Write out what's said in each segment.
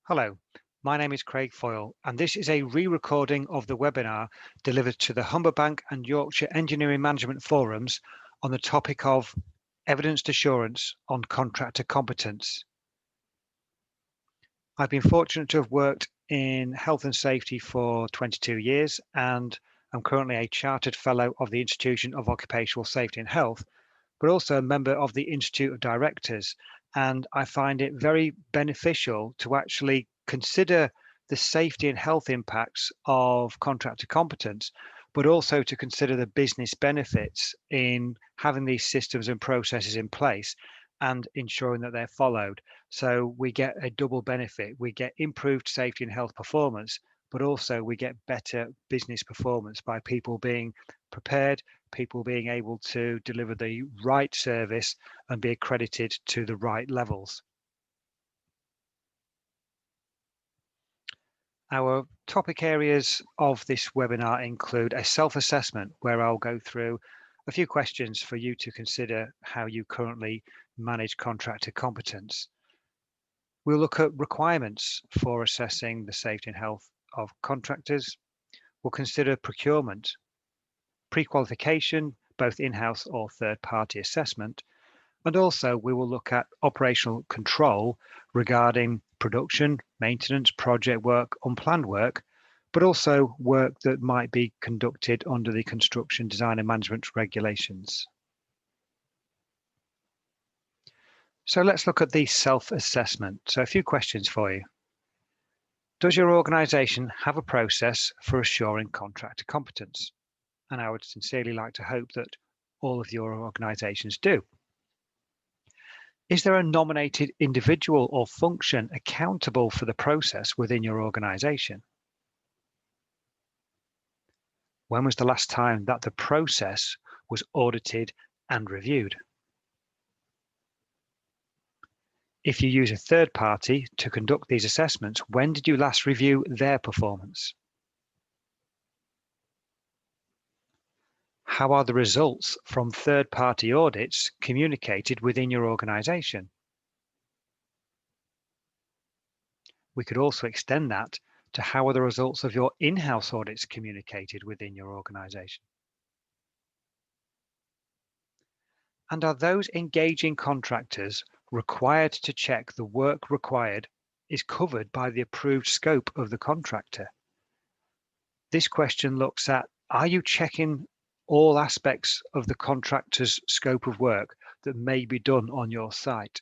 Hello, my name is Craig Foyle, and this is a re-recording of the webinar delivered to the Humberbank and Yorkshire Engineering Management Forums on the topic of evidenced assurance on contractor competence. I've been fortunate to have worked in health and safety for 22 years, and I'm currently a Chartered Fellow of the Institution of Occupational Safety and Health, but also a member of the Institute of Directors. And I find it very beneficial to actually consider the safety and health impacts of contractor competence, but also to consider the business benefits in having these systems and processes in place and ensuring that they're followed. So we get a double benefit. We get improved safety and health performance, but also we get better business performance by people being prepared, people being able to deliver the right service and be accredited to the right levels. Our topic areas of this webinar include a self-assessment where I'll go through a few questions for you to consider how you currently manage contractor competence. We'll look at requirements for assessing the safety and health of contractors. We'll consider procurement, pre-qualification, both in-house or third-party assessment, and also we will look at operational control regarding production, maintenance, project work, unplanned work, but also work that might be conducted under the construction design and management regulations. So let's look at the self-assessment. So a few questions for you. Does your organisation have a process for assuring contractor competence? And I would sincerely like to hope that all of your organisations do. Is there a nominated individual or function accountable for the process within your organisation? When was the last time that the process was audited and reviewed? If you use a third party to conduct these assessments, when did you last review their performance? How are the results from third-party audits communicated within your organisation? We could also extend that to how are the results of your in-house audits communicated within your organisation? And are those engaging contractors required to check the work required is covered by the approved scope of the contractor? This question looks at, are you checking all aspects of the contractor's scope of work that may be done on your site?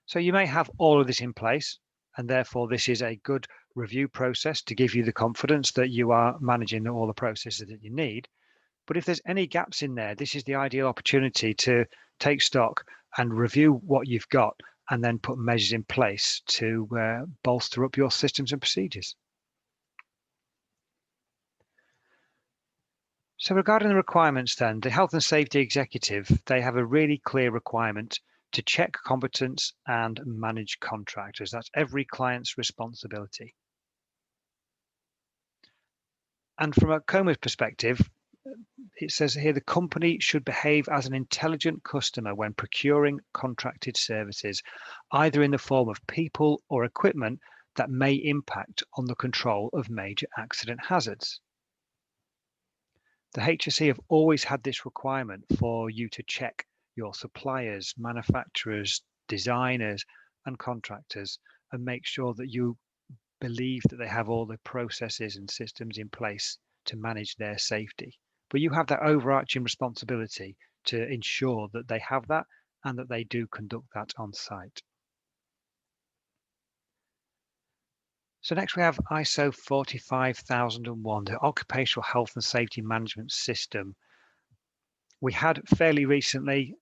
So you may have all of this in place, and therefore this is a good review process to give you the confidence that you are managing all the processes that you need. But if there's any gaps in there, this is the ideal opportunity to take stock and review what you've got and then put measures in place to bolster up your systems and procedures. So regarding the requirements then, the health and safety executive, they have a really clear requirement to check competence and manage contractors. That's every client's responsibility. And from a COMA's perspective, it says here the company should behave as an intelligent customer when procuring contracted services, either in the form of people or equipment that may impact on the control of major accident hazards. The HSE have always had this requirement for you to check your suppliers, manufacturers, designers, and contractors and make sure that you believe that they have all the processes and systems in place to manage their safety. But you have that overarching responsibility to ensure that they have that and that they do conduct that on site. So next we have ISO 45001, the Occupational Health and Safety Management System. We had fairly recently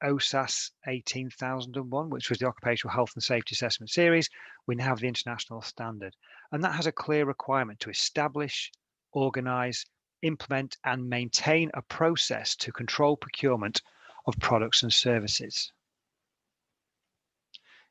OSAS 18001, which was the Occupational Health and Safety Assessment Series. We now have the international standard, and that has a clear requirement to establish, organise, implement and maintain a process to control procurement of products and services.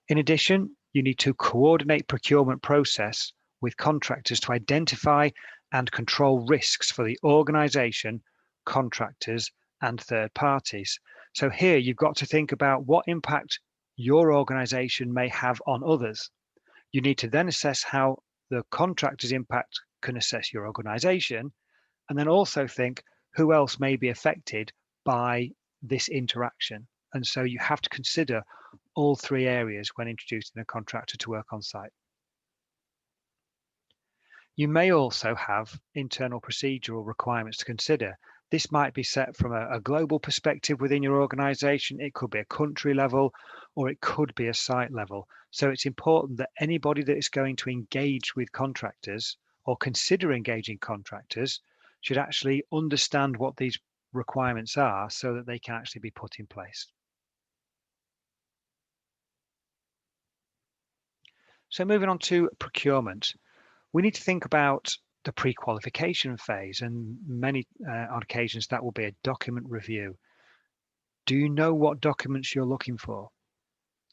In addition, you need to coordinate procurement process with contractors to identify and control risks for the organisation, contractors and third parties. So here you've got to think about what impact your organization may have on others. You need to then assess how the contractor's impact can assess your organization, and then also think who else may be affected by this interaction. And so you have to consider all three areas when introducing a contractor to work on site. You may also have internal procedural requirements to consider. This might be set from a global perspective within your organization. It could be a country level, or it could be a site level. So it's important that anybody that is going to engage with contractors or consider engaging contractors should actually understand what these requirements are so that they can actually be put in place. So moving on to procurement. We need to think about the pre-qualification phase, and many on occasions that will be a document review. Do you know what documents you're looking for?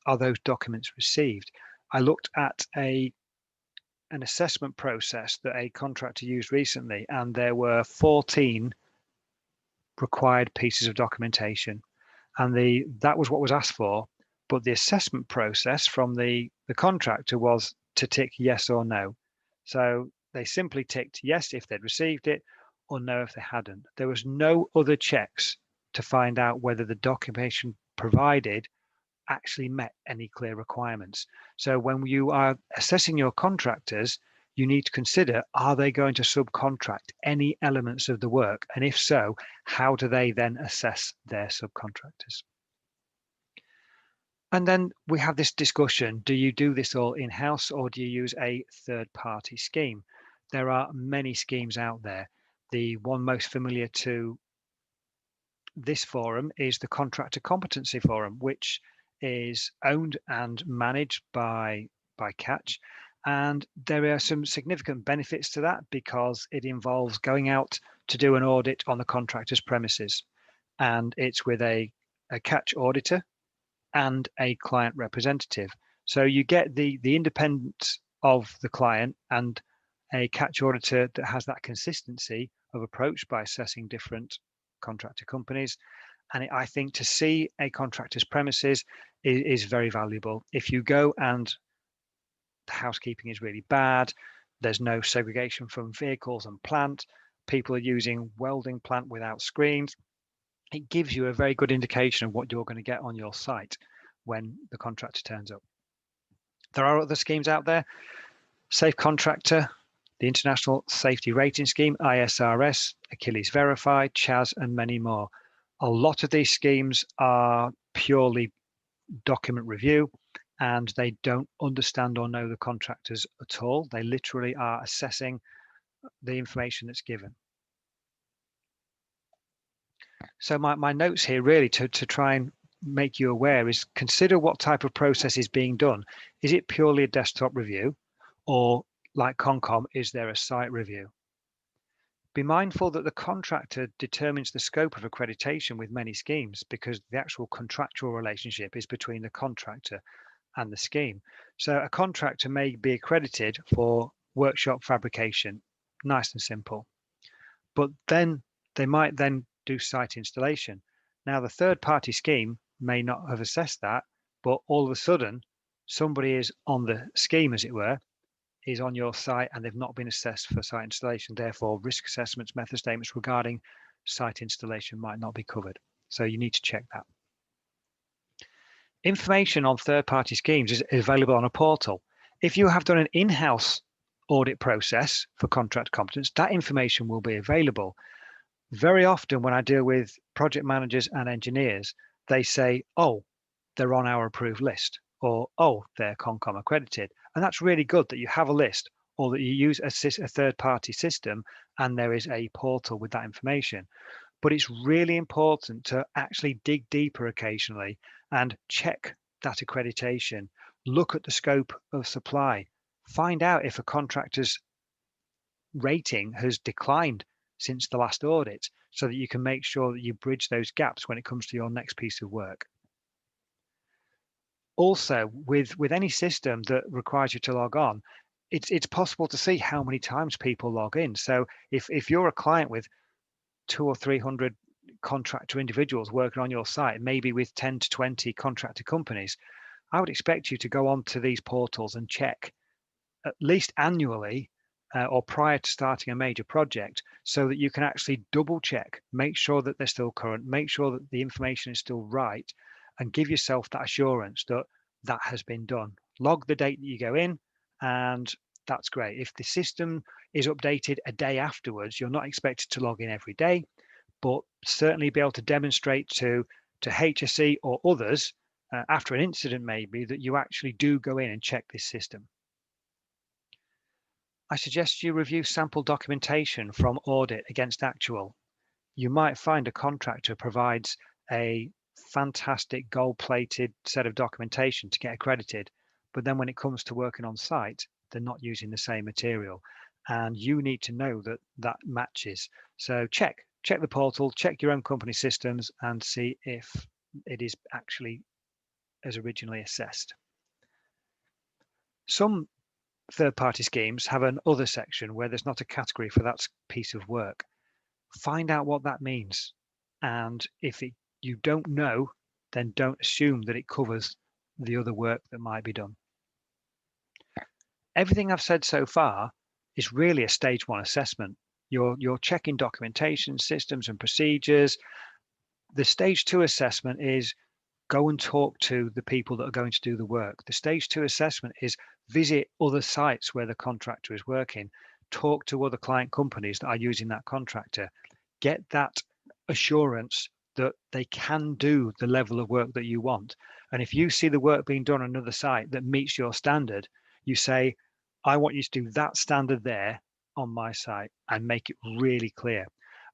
Are those documents received? I looked at an assessment process that a contractor used recently, and there were 14 required pieces of documentation, and that was what was asked for. But the assessment process from the contractor was to tick yes or no. So they simply ticked yes if they'd received it, or no if they hadn't. There was no other checks to find out whether the documentation provided actually met any clear requirements. So when you are assessing your contractors, you need to consider, are they going to subcontract any elements of the work? And if so, how do they then assess their subcontractors? And then we have this discussion, do you do this all in-house or do you use a third-party scheme? There are many schemes out there. The one most familiar to this forum is the Contractor Competency Forum, which is owned and managed by Catch. And there are some significant benefits to that because it involves going out to do an audit on the contractor's premises. And it's with a Catch auditor and a client representative. So you get the independence of the client and a Catch auditor that has that consistency of approach by assessing different contractor companies. And I think to see a contractor's premises is very valuable. If you go and the housekeeping is really bad, there's no segregation from vehicles and plant, people are using welding plant without screens, it gives you a very good indication of what you're going to get on your site when the contractor turns up. There are other schemes out there. Safe Contractor, the International Safety Rating Scheme, ISRS, Achilles Verified, CHAS, and many more. A lot of these schemes are purely document review, and they don't understand or know the contractors at all. They literally are assessing the information that's given. So my notes here really to try and make you aware is consider what type of process is being done. Is it purely a desktop review, or like Concom, is there a site review? Be mindful that the contractor determines the scope of accreditation with many schemes because the actual contractual relationship is between the contractor and the scheme. So a contractor may be accredited for workshop fabrication, nice and simple, but then they might then do site installation. Now the third party scheme may not have assessed that, but all of a sudden somebody is on the scheme, as it were, is on your site and they've not been assessed for site installation. Therefore, risk assessments, method statements regarding site installation might not be covered. So you need to check that. Information on third-party schemes is available on a portal. If you have done an in-house audit process for contract competence, that information will be available. Very often when I deal with project managers and engineers, they say, oh, they're on our approved list, or, oh, they're Concom accredited. And that's really good that you have a list or that you use a third-party system and there is a portal with that information. But it's really important to actually dig deeper occasionally and check that accreditation, look at the scope of supply, find out if a contractor's rating has declined since the last audit so that you can make sure that you bridge those gaps when it comes to your next piece of work. Also, with any system that requires you to log on, it's possible to see how many times people log in. So if you're a client with 200 or 300 contractor individuals working on your site, maybe with 10 to 20 contractor companies, I would expect you to go onto these portals and check at least annually or prior to starting a major project so that you can actually double check, make sure that they're still current, make sure that the information is still right, and give yourself that assurance that that has been done. Log the date that you go in, and that's great. If the system is updated a day afterwards, you're not expected to log in every day, but certainly be able to demonstrate to HSE or others after an incident maybe that you actually do go in and check this system. I suggest you review sample documentation from audit against actual. You might find a contractor provides a fantastic gold-plated set of documentation to get accredited, but then when it comes to working on site, they're not using the same material, and you need to know that that matches. So check the portal, check your own company systems, and see if it is actually as originally assessed. Some third-party schemes have an other section where there's not a category for that piece of work. Find out what that means. And if you don't know, then don't assume that it covers the other work that might be done. Everything I've said so far is really a stage 1 assessment. You're checking documentation, systems and procedures. The stage 2 assessment is go and talk to the people that are going to do the work. The stage 2 assessment is visit other sites where the contractor is working, talk to other client companies that are using that contractor, get that assurance that they can do the level of work that you want. And if you see the work being done on another site that meets your standard, you say, I want you to do that standard there on my site, and make it really clear.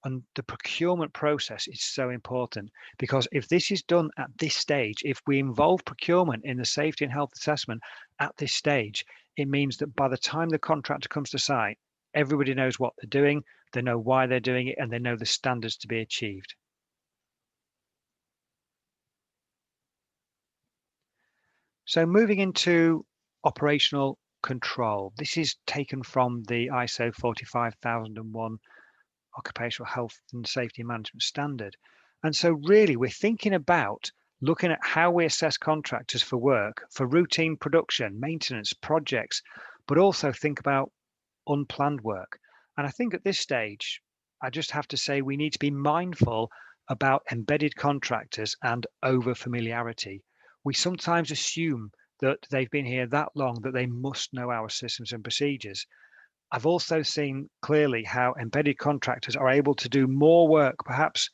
And the procurement process is so important, because if this is done at this stage, if we involve procurement in the safety and health assessment at this stage, it means that by the time the contractor comes to site, everybody knows what they're doing, they know why they're doing it, and they know the standards to be achieved. So moving into operational control. This is taken from the ISO 45001 Occupational Health and Safety Management Standard. And so really we're thinking about looking at how we assess contractors for work, for routine production, maintenance, projects, but also think about unplanned work. And I think at this stage, I just have to say we need to be mindful about embedded contractors and over familiarity. We sometimes assume that they've been here that long that they must know our systems and procedures. I've also seen clearly how embedded contractors are able to do more work, perhaps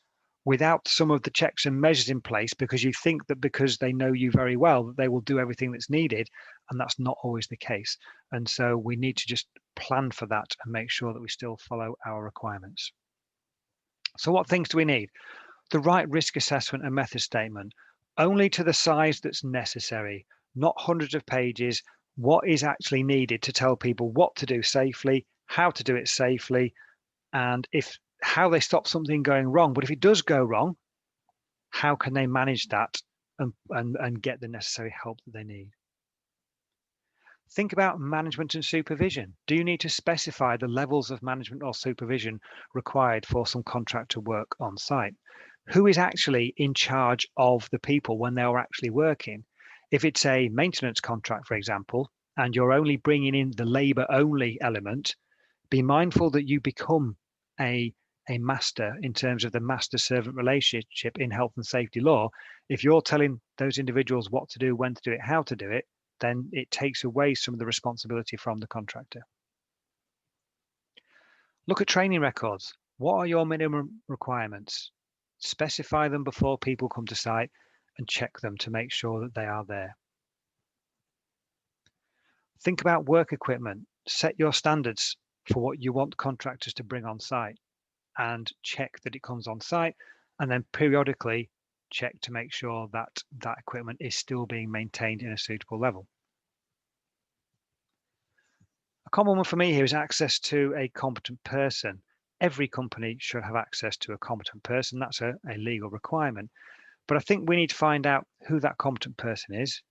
without some of the checks and measures in place, because you think that because they know you very well, that they will do everything that's needed, and that's not always the case. And so we need to just plan for that and make sure that we still follow our requirements. So what things do we need? The right risk assessment and method statement, only to the size that's necessary, not hundreds of pages. What is actually needed to tell people what to do safely, how to do it safely, and how they stop something going wrong. But if it does go wrong, how can they manage that and get the necessary help that they need? Think about management and supervision. Do you need to specify the levels of management or supervision required for some contractor work on site? Who is actually in charge of the people when they are actually working? If it's a maintenance contract, for example, and you're only bringing in the labor only element, be mindful that you become a master in terms of the master-servant relationship in health and safety law. If you're telling those individuals what to do, when to do it, how to do it, then it takes away some of the responsibility from the contractor. Look at training records. What are your minimum requirements? Specify them before people come to site and check them to make sure that they are there. Think about work equipment. Set your standards for what you want contractors to bring on site and check that it comes on site, and then periodically check to make sure that that equipment is still being maintained in a suitable level. A common one for me here is access to a competent person. Every company should have access to a competent person. That's a legal requirement. But I think we need to find out who that competent person is.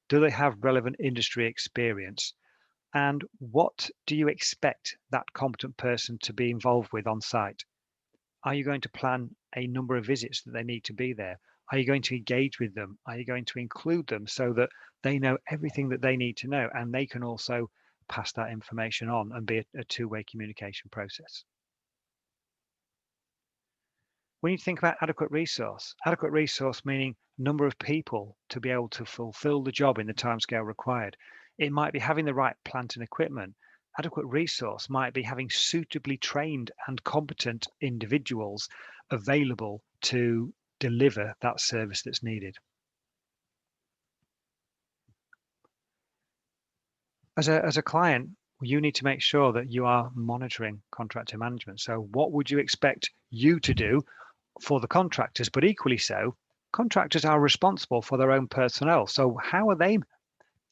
Do they have relevant industry experience? And what do you expect that competent person to be involved with on site? Are you going to plan a number of visits that they need to be there? Are you going to engage with them? Are you going to include them so that they know everything that they need to know, and they can also pass that information on and be a two-way communication process? When you think about adequate resource meaning number of people to be able to fulfill the job in the timescale required. It might be having the right plant and equipment. Adequate resource might be having suitably trained and competent individuals available to deliver that service that's needed. As a client, you need to make sure that you are monitoring contractor management. So what would you expect you to do for the contractors? But equally so, contractors are responsible for their own personnel. So how are they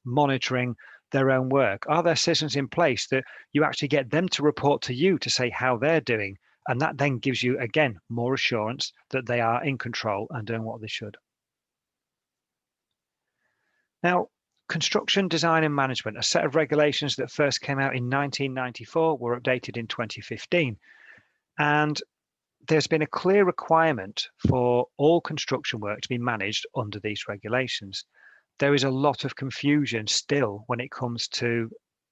monitoring their own work? Are there systems in place that you actually get them to report to you to say how they're doing? And that then gives you, again, more assurance that they are in control and doing what they should. Now, construction design and management, a set of regulations that first came out in 1994, were updated in 2015. And there's been a clear requirement for all construction work to be managed under these regulations. There is a lot of confusion still when it comes to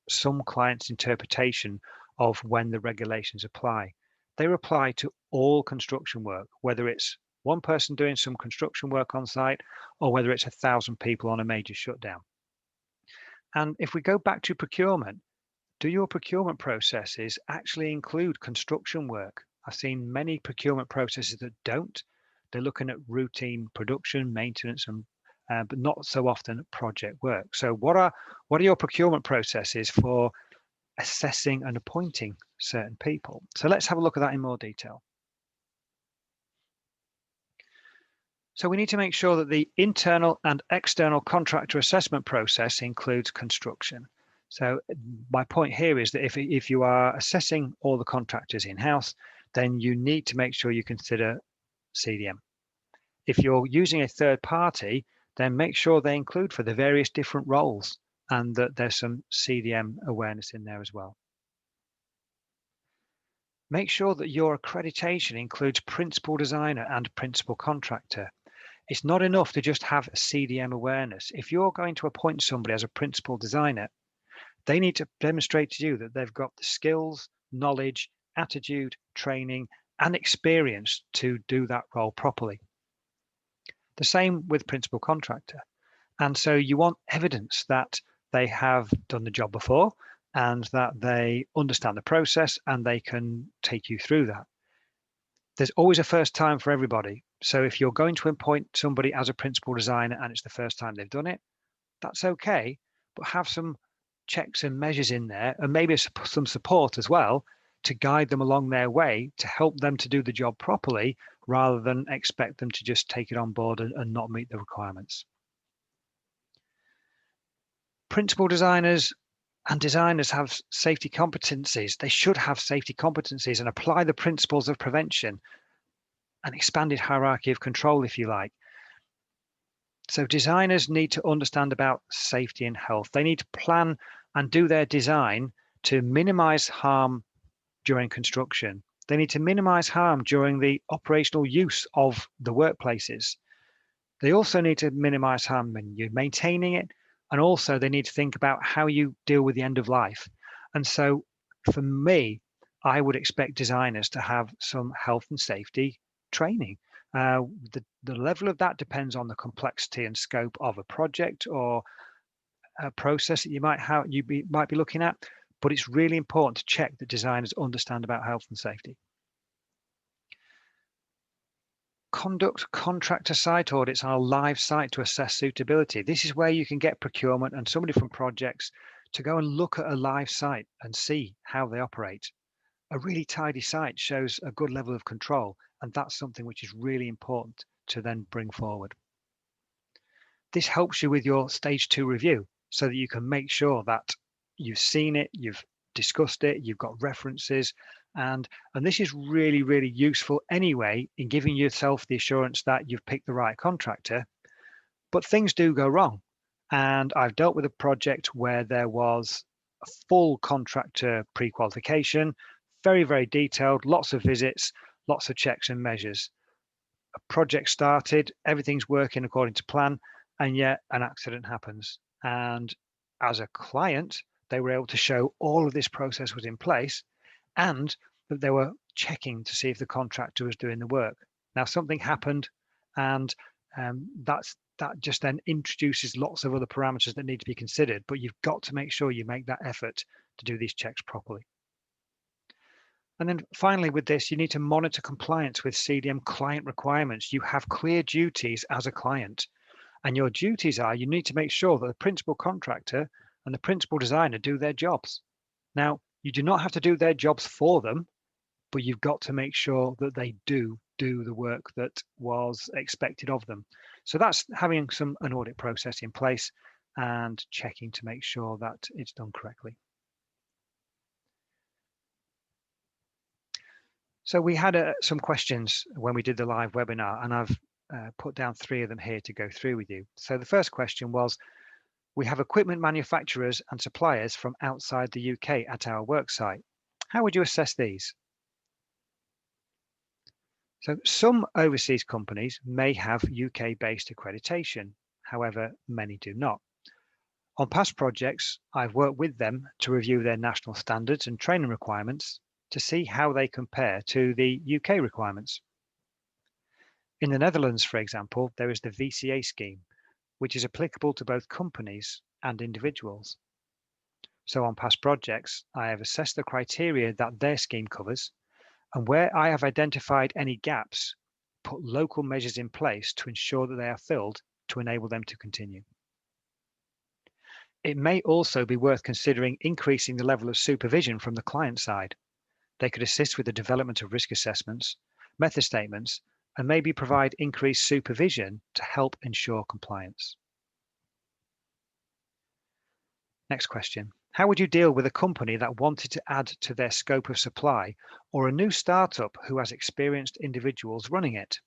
some clients' interpretation of when the regulations apply. They apply to all construction work, whether it's one person doing some construction work on site or whether it's 1,000 people on a major shutdown. And if we go back to procurement, do your procurement processes actually include construction work? I've seen many procurement processes that don't. They're looking at routine production, maintenance, and but not so often project work. So what are your procurement processes for assessing and appointing certain people? So let's have a look at that in more detail. So we need to make sure that the internal and external contractor assessment process includes construction. So my point here is that if you are assessing all the contractors in-house, then you need to make sure you consider CDM. If you're using a third party, then make sure they include for the various different roles and that there's some CDM awareness in there as well. Make sure that your accreditation includes principal designer and principal contractor. It's not enough to just have CDM awareness. If you're going to appoint somebody as a principal designer, they need to demonstrate to you that they've got the skills, knowledge, attitude, training, and experience to do that role properly. The same with principal contractor. And so you want evidence that they have done the job before and that they understand the process and they can take you through that. There's always a first time for everybody. So if you're going to appoint somebody as a principal designer and it's the first time they've done it, that's okay, but have some checks and measures in there and maybe some support as well to guide them along their way to help them to do the job properly rather than expect them to just take it on board and not meet the requirements. Principal designers and designers have safety competencies. They should have safety competencies and apply the principles of prevention, an expanded hierarchy of control, if you like. So designers need to understand about safety and health. They need to plan and do their design to minimize harm during construction. They need to minimize harm during the operational use of the workplaces. They also need to minimize harm when you're maintaining it. And also they need to think about how you deal with the end of life. And so for me, I would expect designers to have some health and safety training. The level of that depends on the complexity and scope of a project or a process that you might be looking at, but it's really important to check that designers understand about health and safety. Conduct contractor site audits on a live site to assess suitability. This is where you can get procurement and somebody from projects to go and look at a live site and see how they operate. A really tidy site shows a good level of control, and that's something which is really important to then bring forward. This helps you with your stage 2 review so that you can make sure that you've seen it, you've discussed it, you've got references, and this is really, really useful anyway in giving yourself the assurance that you've picked the right contractor. But things do go wrong. And I've dealt with a project where there was a full contractor pre-qualification, very, very detailed, lots of visits, lots of checks and measures. a project started, everything's working according to plan, and yet an accident happens. And as a client, they were able to show all of this process was in place and that they were checking to see if the contractor was doing the work. Now, something happened, and that just then introduces lots of other parameters that need to be considered, but you've got to make sure you make that effort to do these checks properly. And then finally with this, you need to monitor compliance with CDM client requirements. You have clear duties as a client, and your duties are you need to make sure that the principal contractor and the principal designer do their jobs. Now, you do not have to do their jobs for them, but you've got to make sure that they do the work that was expected of them. So that's having an audit process in place and checking to make sure that it's done correctly. So we had some questions when we did the live webinar, and I've put down 3 of them here to go through with you. So the first question was, we have equipment manufacturers and suppliers from outside the UK at our worksite. How would you assess these? So some overseas companies may have UK-based accreditation, however, many do not. On past projects, I've worked with them to review their national standards and training requirements to see how they compare to the UK requirements. In the Netherlands, for example, there is the VCA scheme, which is applicable to both companies and individuals. So on past projects, I have assessed the criteria that their scheme covers, and where I have identified any gaps, put local measures in place to ensure that they are filled to enable them to continue. It may also be worth considering increasing the level of supervision from the client side. They could assist with the development of risk assessments, method statements, and maybe provide increased supervision to help ensure compliance. Next question. How would you deal with a company that wanted to add to their scope of supply, or a new startup who has experienced individuals running it?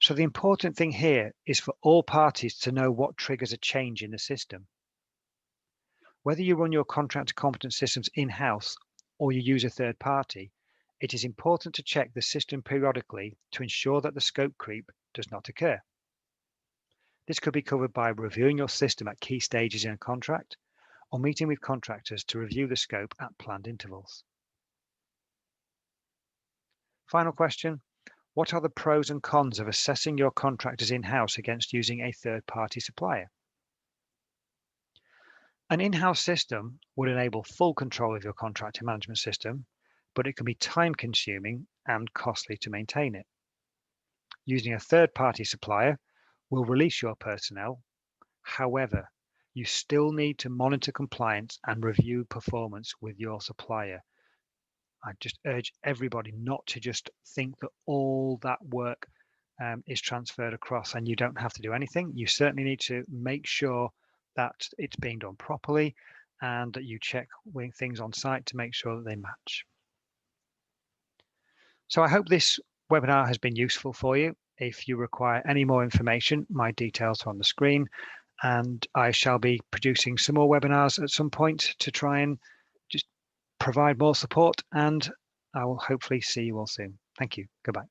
So the important thing here is for all parties to know what triggers a change in the system. Whether you run your contractor competence systems in-house or you use a third party, it is important to check the system periodically to ensure that the scope creep does not occur. This could be covered by reviewing your system at key stages in a contract or meeting with contractors to review the scope at planned intervals. Final question. What are the pros and cons of assessing your contractors in-house against using a third-party supplier? An in-house system would enable full control of your contractor management system, but it can be time-consuming and costly to maintain it. Using a third-party supplier will release your personnel. However, you still need to monitor compliance and review performance with your supplier. I just urge everybody not to just think that all that work is transferred across and you don't have to do anything. You certainly need to make sure that it's being done properly and that you check with things on site to make sure that they match. So I hope this webinar has been useful for you. If you require any more information, my details are on the screen, and I shall be producing some more webinars at some point to try and just provide more support, and I will hopefully see you all soon. Thank you. Goodbye.